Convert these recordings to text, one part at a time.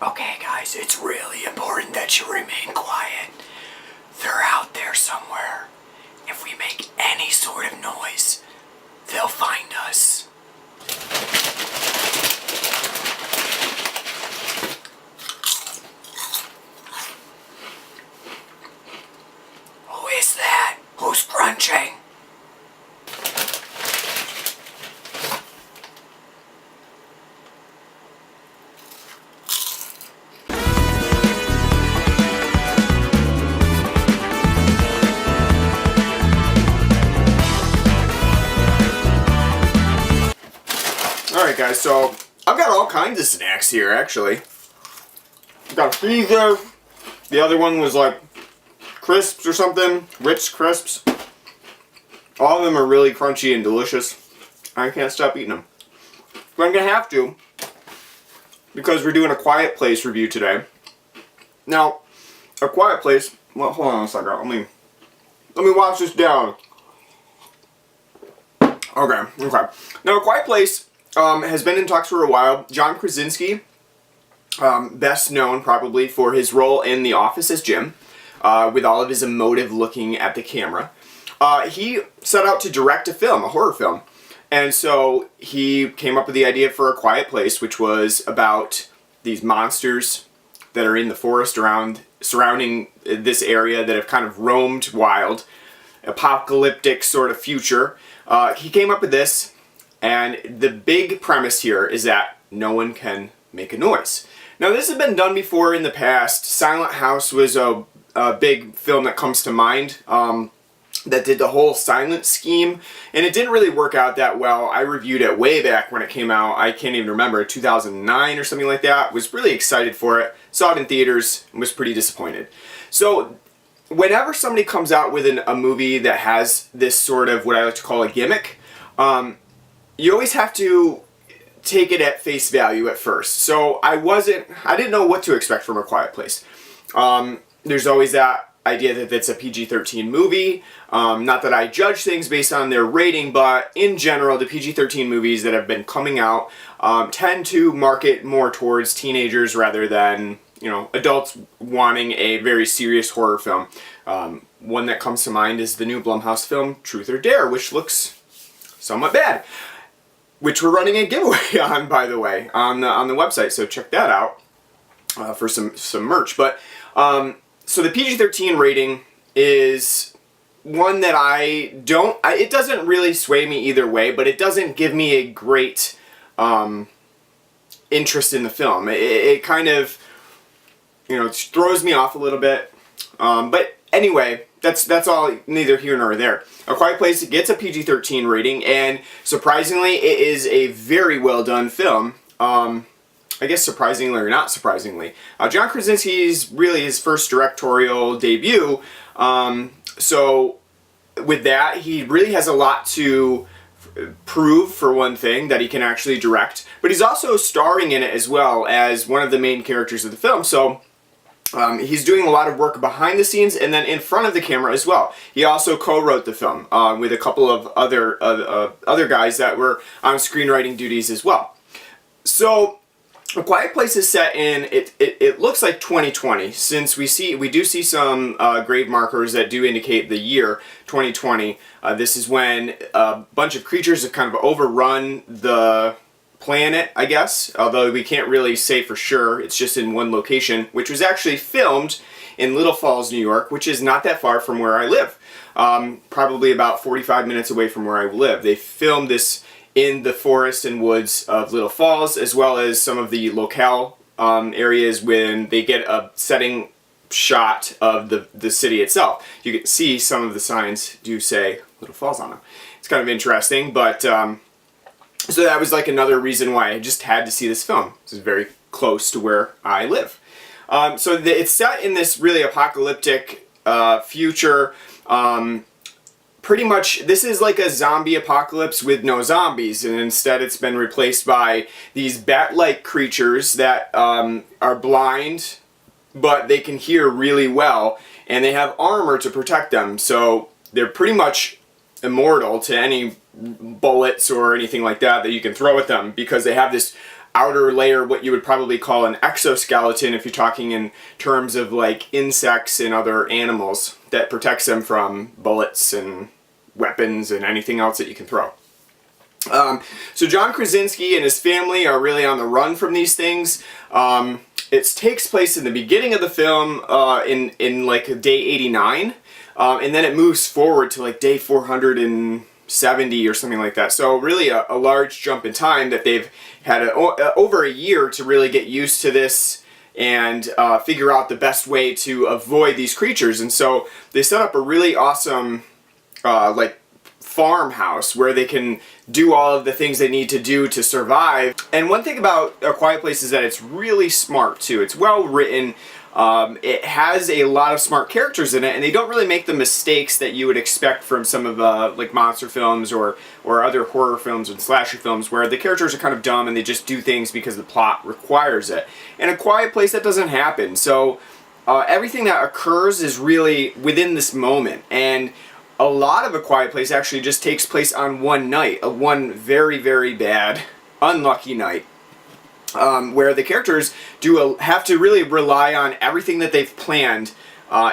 Okay, guys, it's really important that you remain quiet. They're out there somewhere. If we make any sort of noise, they'll find us. Who is that? Who's crunching? Alright guys, so I've got all kinds of snacks here actually. I've got a freezer. The other one was like crisps or something. Ritz crisps. All of them are really crunchy and delicious. I can't stop eating them. But I'm going to have to, because we're doing a Quiet Place review today. Now, a Quiet Place, well, hold on a second. Let me wash this down. Okay. Now, a Quiet Place has been in talks for a while. John Krasinski, best known probably for his role in The Office as Jim, with all of his emotive looking at the camera. He set out to direct a film, a horror film. And so he came up with the idea for A Quiet Place, which was about these monsters that are in the forest surrounding this area that have kind of roamed wild, apocalyptic sort of future. He came up with this, and the big premise here is that no one can make a noise. Now, this has been done before in the past. Silent House was a big film that comes to mind. That did the whole silent scheme, and it didn't really work out that well. I reviewed it way back when it came out. I can't even remember, 2009 or something like that. Was really excited for it. Saw it in theaters and was pretty disappointed. So whenever somebody comes out with a movie that has this sort of what I like to call a gimmick, you always have to take it at face value at first. So I didn't know what to expect from A Quiet Place. There's always that idea that it's a PG-13 movie. Not that I judge things based on their rating, but in general, the PG-13 movies that have been coming out tend to market more towards teenagers rather than, adults wanting a very serious horror film. One that comes to mind is the new Blumhouse film, Truth or Dare, which looks somewhat bad. Which we're running a giveaway on, by the way, on the website, so check that out for some merch. But so the PG-13 rating is one that it doesn't really sway me either way, but it doesn't give me a great interest in the film. It kind of, throws me off a little bit. But anyway, that's all neither here nor there. A Quiet Place gets a PG-13 rating, and surprisingly, it is a very well done film. I guess surprisingly or not surprisingly. John Krasinski's really his first directorial debut, so with that, he really has a lot to prove, for one thing, that he can actually direct, but he's also starring in it as well as one of the main characters of the film, so he's doing a lot of work behind the scenes and then in front of the camera as well. He also co-wrote the film with a couple of other guys that were on screenwriting duties as well. So A Quiet Place is set in, it looks like 2020, since we do see some grave markers that do indicate the year 2020. This is when a bunch of creatures have kind of overrun the planet, I guess, although we can't really say for sure. It's just in one location, which was actually filmed in Little Falls, New York, which is not that far from where I live. Probably about 45 minutes away from where I live. They filmed this in the forest and woods of Little Falls, as well as some of the locale areas when they get a setting shot of the city itself. You can see some of the signs do say Little Falls on them. It's kind of interesting, but so that was like another reason why I just had to see this film. This is very close to where I live. So it's set in this really apocalyptic future. Pretty much, this is like a zombie apocalypse with no zombies, and instead it's been replaced by these bat-like creatures that are blind, but they can hear really well, and they have armor to protect them, so they're pretty much immortal to any bullets or anything like that you can throw at them, because they have this outer layer, what you would probably call an exoskeleton if you're talking in terms of like insects and other animals, that protects them from bullets and weapons and anything else that you can throw. So John Krasinski and his family are really on the run from these things. It takes place in the beginning of the film in like day 89, and then it moves forward to like day 470 or something like that. So really a large jump in time that they've had over a year to really get used to this and figure out the best way to avoid these creatures. And so they set up a really awesome like farmhouse where they can do all of the things they need to do to survive. And one thing about A Quiet Place is that it's really smart too. It's well written. It has a lot of smart characters in it, and they don't really make the mistakes that you would expect from some of like monster films or other horror films and slasher films, where the characters are kind of dumb and they just do things because the plot requires it. In A Quiet Place, that doesn't happen. So everything that occurs is really within this moment, and a lot of A Quiet Place actually just takes place on one night, one very, very bad, unlucky night, where the characters have to really rely on everything that they've planned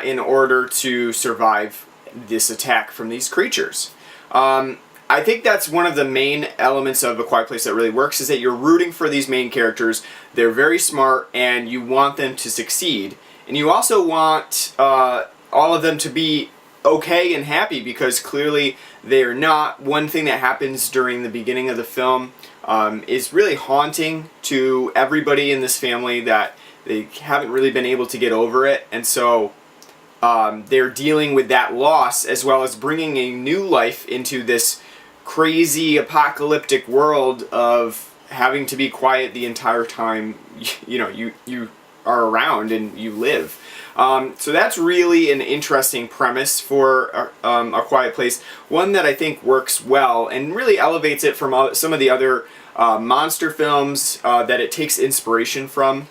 in order to survive this attack from these creatures. I think that's one of the main elements of A Quiet Place that really works, is that you're rooting for these main characters. They're very smart, and you want them to succeed. And you also want all of them to be okay and happy, because clearly they're not. One thing that happens during the beginning of the film is really haunting to everybody in this family, that they haven't really been able to get over it, and so they're dealing with that loss, as well as bringing a new life into this crazy apocalyptic world of having to be quiet the entire time you are around and you live. So that's really an interesting premise for A Quiet Place, one that I think works well and really elevates it from some of the other monster films that it takes inspiration from.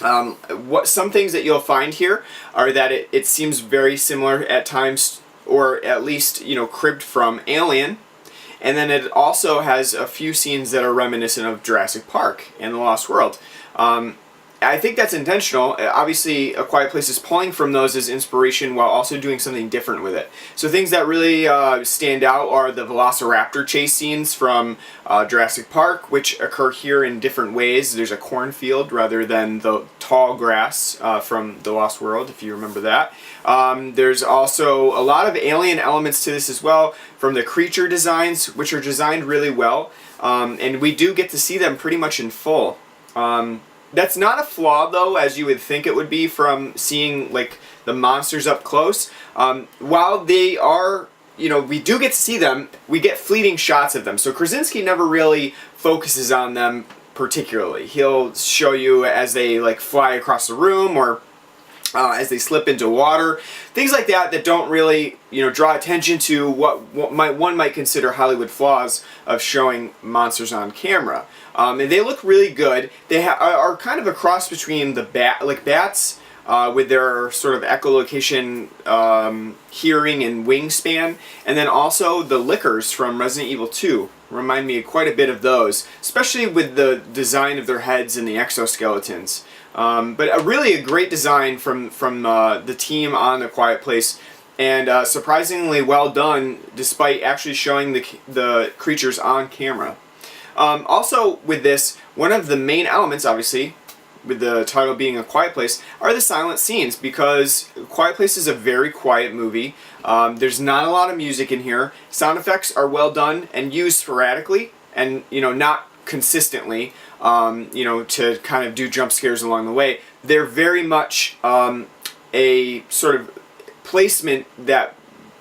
Some things that you'll find here are that it seems very similar at times, or at least cribbed from Alien, and then it also has a few scenes that are reminiscent of Jurassic Park and The Lost World. I think that's intentional. Obviously, A Quiet Place is pulling from those as inspiration while also doing something different with it. So things that really stand out are the Velociraptor chase scenes from Jurassic Park, which occur here in different ways. There's a cornfield rather than the tall grass from The Lost World, if you remember that. There's also a lot of alien elements to this as well, from the creature designs, which are designed really well. And we do get to see them pretty much in full. That's not a flaw, though, as you would think it would be from seeing like the monsters up close. While they are, we do get to see them, we get fleeting shots of them. So Krasinski never really focuses on them particularly. He'll show you as they like fly across the room, or as they slip into water, things like that don't really draw attention to what one might consider Hollywood flaws of showing monsters on camera. And they look really good. They are kind of a cross between the bats with their sort of echolocation, hearing and wingspan, and then also the lickers from Resident Evil 2 remind me quite a bit of those, especially with the design of their heads and the exoskeletons. But really a great design from the team on A Quiet Place, and surprisingly well done despite actually showing the creatures on camera. Also with this, one of the main elements, obviously, with the title being A Quiet Place, are the silent scenes, because A Quiet Place is a very quiet movie. There's not a lot of music in here. Sound effects are well done and used sporadically, and not consistently, to kind of do jump scares along the way. They're very much a sort of placement that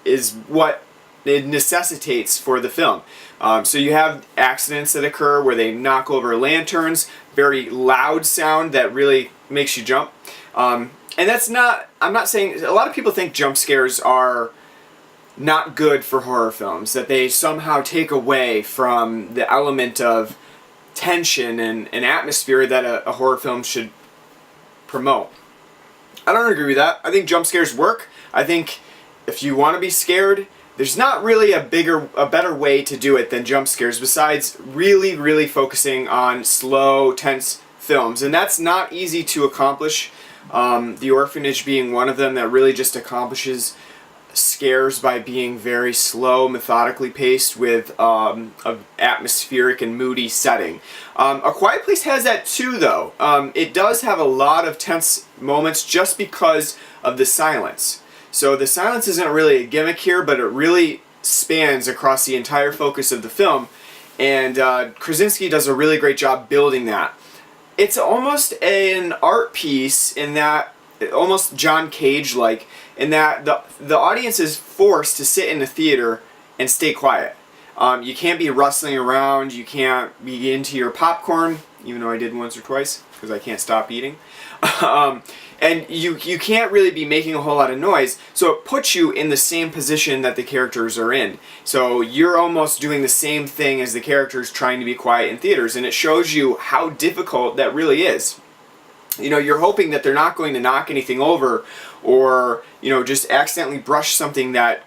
is what it necessitates for the film. So you have accidents that occur where they knock over lanterns, very loud sound that really makes you jump. And that's not, I'm not saying, a lot of people think jump scares are not good for horror films, that they somehow take away from the element of tension and atmosphere that a horror film should promote. I don't agree with that. I think jump scares work. I think if you want to be scared, there's not really a better way to do it than jump scares besides really focusing on slow, tense films. And that's not easy to accomplish. The Orphanage being one of them that really just accomplishes scares by being very slow, methodically paced with an atmospheric and moody setting. A Quiet Place has that too, though. It does have a lot of tense moments just because of the silence. So the silence isn't really a gimmick here, but it really spans across the entire focus of the film, and Krasinski does a really great job building that. It's almost an art piece in that, almost John Cage-like, in that the audience is forced to sit in the theater and stay quiet. You can't be rustling around, you can't be into your popcorn, even though I did once or twice, because I can't stop eating. And you can't really be making a whole lot of noise, so it puts you in the same position that the characters are in. So you're almost doing the same thing as the characters trying to be quiet in theaters, and it shows you how difficult that really is. You know, you're hoping that they're not going to knock anything over, or, you know, just accidentally brush something that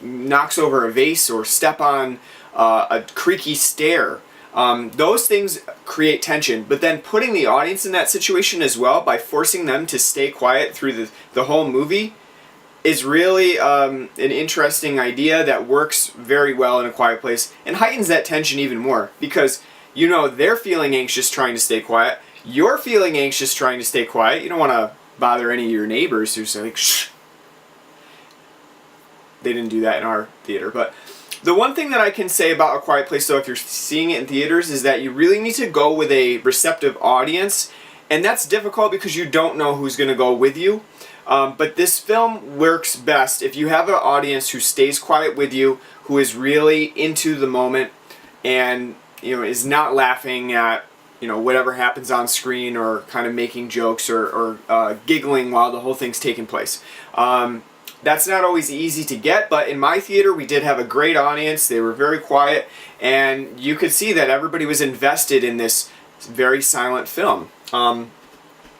knocks over a vase or step on a creaky stair. Those things create tension, but then putting the audience in that situation as well by forcing them to stay quiet through the whole movie is really an interesting idea that works very well in A Quiet Place and heightens that tension even more because, you know, they're feeling anxious trying to stay quiet. You're feeling anxious trying to stay quiet. You don't want to bother any of your neighbors who say, like, shh. They didn't do that in our theater, but the one thing that I can say about A Quiet Place, though, if you're seeing it in theaters, is that you really need to go with a receptive audience, and that's difficult because you don't know who's going to go with you. But this film works best if you have an audience who stays quiet with you, who is really into the moment, and, you know, is not laughing at, you know, whatever happens on screen or kind of making jokes or giggling while the whole thing's taking place. That's not always easy to get, but in my theater we did have a great audience. They were very quiet, and you could see that everybody was invested in this very silent film.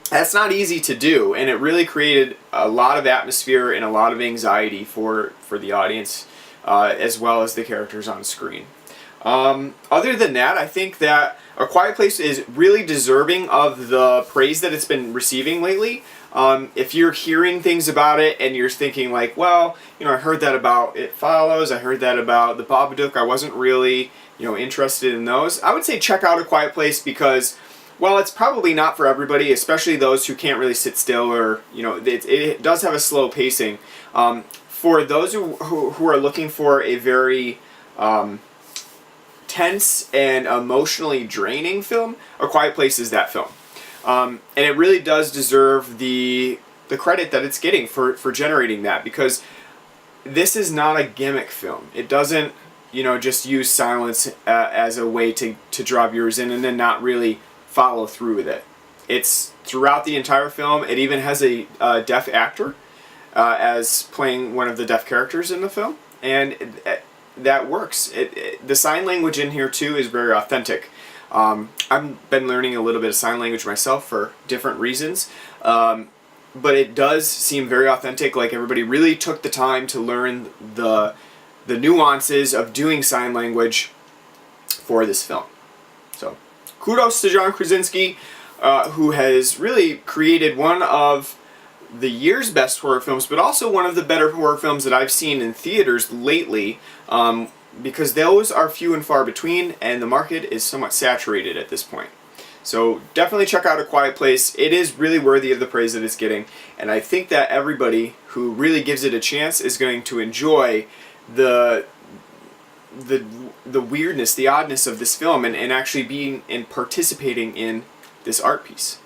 That's not easy to do, and it really created a lot of atmosphere and a lot of anxiety for the audience, as well as the characters on screen. Other than that, I think that A Quiet Place is really deserving of the praise that it's been receiving lately. If you're hearing things about it and you're thinking like, well, you know, I heard that about It Follows, I heard that about The Babadook, I wasn't really, you know, interested in those, I would say check out A Quiet Place because, well, it's probably not for everybody, especially those who can't really sit still or, you know, it does have a slow pacing. For those who are looking for a very tense and emotionally draining film, A Quiet Place is that film. And it really does deserve the credit that it's getting for generating that, because this is not a gimmick film. It doesn't, you know, just use silence as a way to draw viewers in and then not really follow through with it. It's throughout the entire film. It even has a deaf actor as playing one of the deaf characters in the film, and that works. The sign language in here too is very authentic. I've been learning a little bit of sign language myself for different reasons, but it does seem very authentic, like everybody really took the time to learn the nuances of doing sign language for this film. So kudos to John Krasinski, who has really created one of the year's best horror films, but also one of the better horror films that I've seen in theaters lately, because those are few and far between, and the market is somewhat saturated at this point. So definitely check out A Quiet Place. It is really worthy of the praise that it's getting, and I think that everybody who really gives it a chance is going to enjoy the weirdness, the oddness of this film, and actually being and participating in this art piece.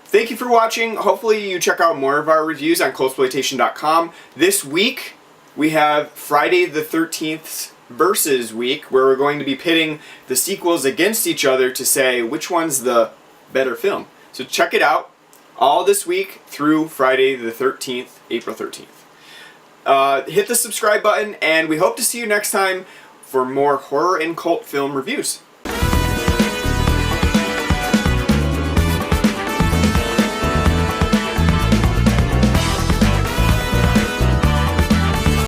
Thank you for watching. Hopefully you check out more of our reviews on Cultsploitation.com. This week we have Friday the 13th Versus Week, where we're going to be pitting the sequels against each other to say which one's the better film. So check it out all this week through Friday the 13th, April 13th. Hit the subscribe button, and we hope to see you next time for more horror and cult film reviews.